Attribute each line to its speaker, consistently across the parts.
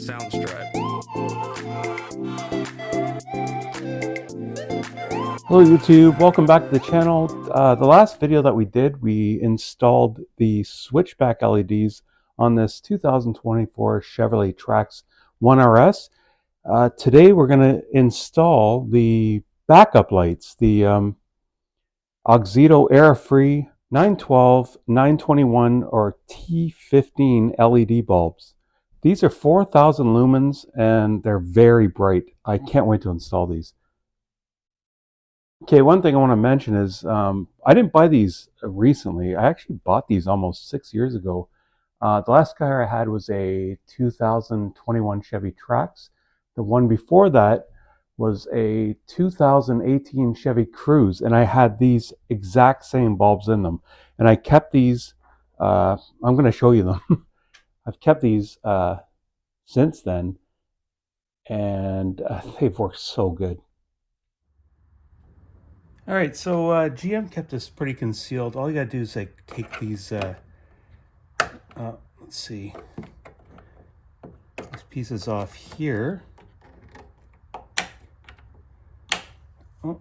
Speaker 1: Soundstripe.
Speaker 2: Hello YouTube, welcome back to the channel. The last video that we did, we installed the switchback LEDs on this 2024 Chevrolet Trax 1RS. Today we're going to install the backup lights, the 𝐁𝐔𝐋𝐁 error-free 912, 921, or T15 LED bulbs. These are 4,000 lumens and they're very bright. I can't wait to install these. Okay, one thing I want to mention is I didn't buy these recently. I actually bought these almost 6 years ago. The last car I had was a 2021 Chevy Trax. The one before that was a 2018 Chevy Cruze, and I had these exact same bulbs in them. And I kept these, I'm going to show you them. I've kept these since then, and they've worked so good. All right, so GM kept this pretty concealed. All you gotta do is like take these, let's see, these pieces off here. Oh.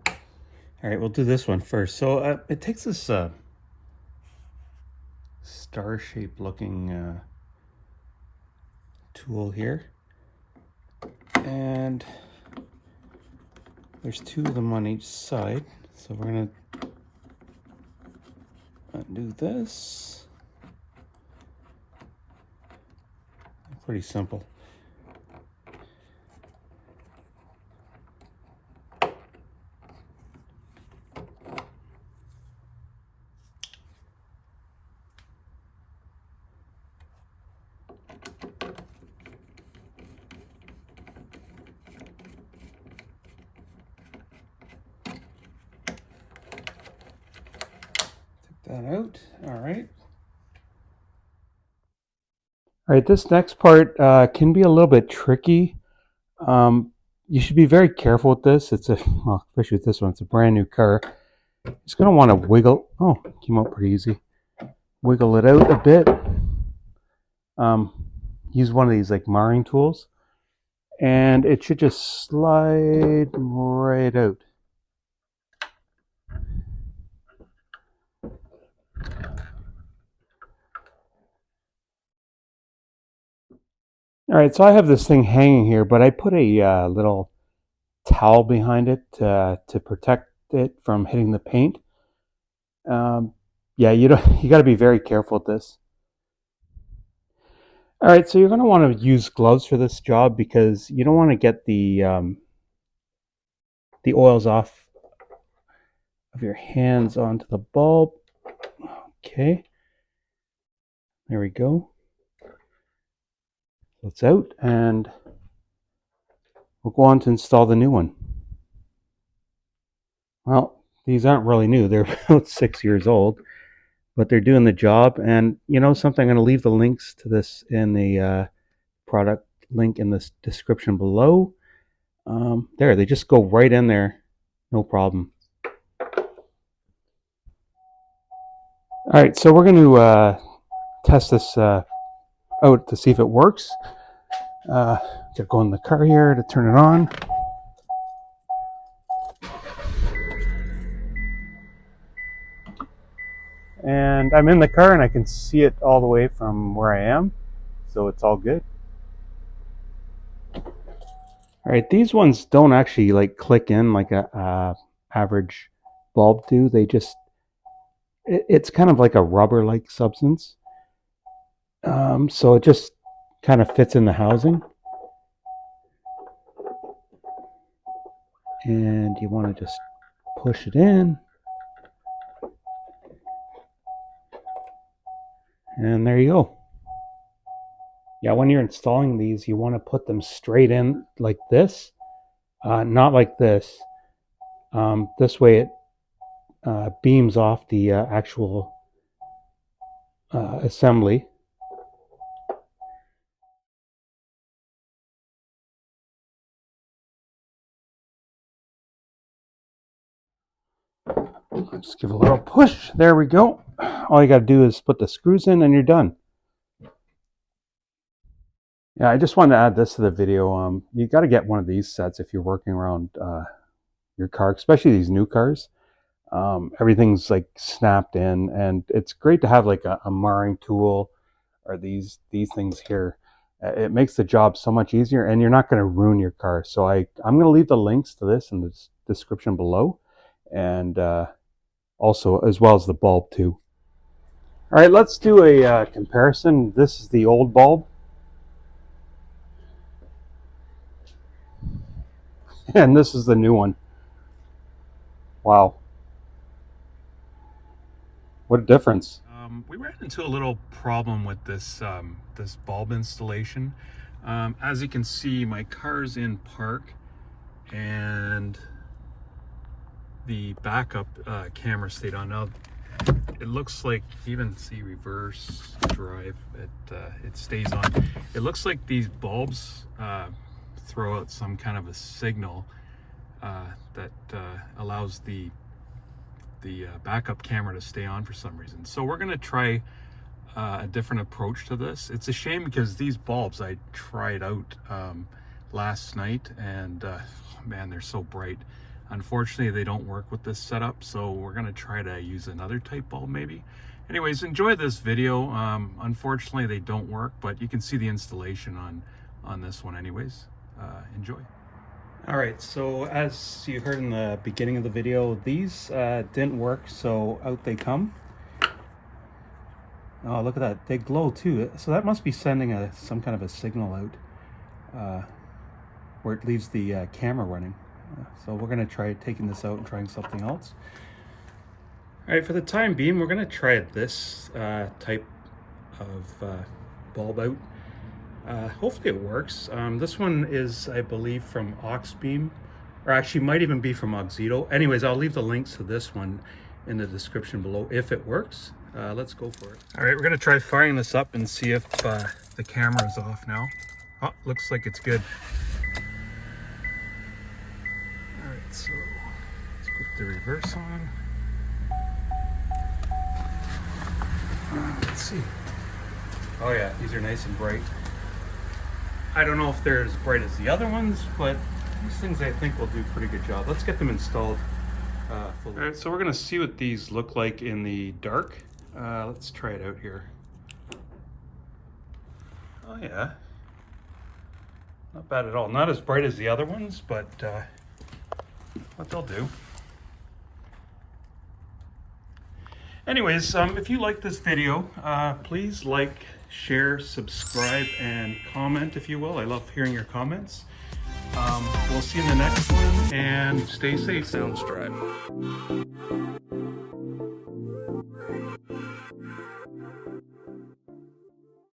Speaker 2: All right, we'll do this one first. So it takes this star-shaped looking tool here, and there's two of them on each side. So we're gonna undo this. Pretty simple. That out. All right. All right, this next part can be a little bit tricky. You should be very careful with this. It's a, well, especially with this one, it's a brand new car. It's going to want to wiggle. Oh, it came out pretty easy. Wiggle it out a bit. Use one of these like marring tools, and it should just slide right out. All right, so I have this thing hanging here, but I put a little towel behind it to protect it from hitting the paint. Yeah, you got to be very careful with this. All right, so you're going to want to use gloves for this job because you don't want to get the oils off of your hands onto the bulb. Okay, there we go. So it's out, and we'll go on to install the new one. Well, these aren't really new. They're about 6 years old, but they're doing the job. And you know something, I'm going to leave the links to this in the product link in the description below. There, they just go right in there, no problem. All right, so we're going to test this out to see if it works. Gotta go in the car here to turn it on. And I'm in the car and I can see it all the way from where I am, so it's all good. All right, these ones don't actually like click in like a average bulb do. They just, it's kind of like a rubber-like substance. So it just kind of fits in the housing. And you want to just push it in. And there you go. Yeah, when you're installing these, you want to put them straight in like this, not like this. This way it beams off the actual assembly. Just give it a little push. There we go. All you got to do is put the screws in and you're done. Yeah, I just wanted to add this to the video. You got to get one of these sets if you're working around your car, especially these new cars. Everything's like snapped in, and it's great to have like a marring tool or these things here. It makes the job so much easier, and you're not going to ruin your car. So I'm going to leave the links to this in the description below, and also as well as the bulb too. All right, let's do a comparison. This is the old bulb, and this is the new one. Wow, what a difference. We ran into a little problem with this this bulb installation. As you can see, my car's in park, and the backup camera stayed on. Now it looks like, even see reverse drive, it stays on. It looks like these bulbs throw out some kind of a signal that allows the backup camera to stay on for some reason. So we're gonna try a different approach to this. It's a shame because these bulbs I tried out last night, and man, they're so bright. Unfortunately, they don't work with this setup, so we're gonna try to use another type bulb maybe. Anyways, enjoy this video. Unfortunately, they don't work, but you can see the installation on this one anyways. Enjoy. All right, so as you heard in the beginning of the video, these didn't work, so out they come. Oh, look at that, they glow too. So that must be sending some kind of a signal out where it leaves the camera running. So we're gonna try taking this out and trying something else. All right, for the time being, we're gonna try this type of bulb out. Hopefully it works. This one is, I believe, from 𝐁𝐔𝐋𝐁, or actually might even be from 𝐓𝐑𝐈𝐌. Anyways, I'll leave the links to this one in the description below if it works. Let's go for it. All right, we're gonna try firing this up and see if the camera is off now. Oh, looks like it's good. All right, so let's put the reverse on. Let's see. Oh yeah, these are nice and bright. I don't know if they're as bright as the other ones, but these things I think will do a pretty good job. Let's get them installed fully. All right, so we're gonna see what these look like in the dark. Let's try it out here. Oh yeah, not bad at all. Not as bright as the other ones, but they'll do. Anyways, if you like this video, please like, share, subscribe, and comment if you will. I love hearing your comments. We'll see you in the next one, and stay safe.
Speaker 1: Sounds drive.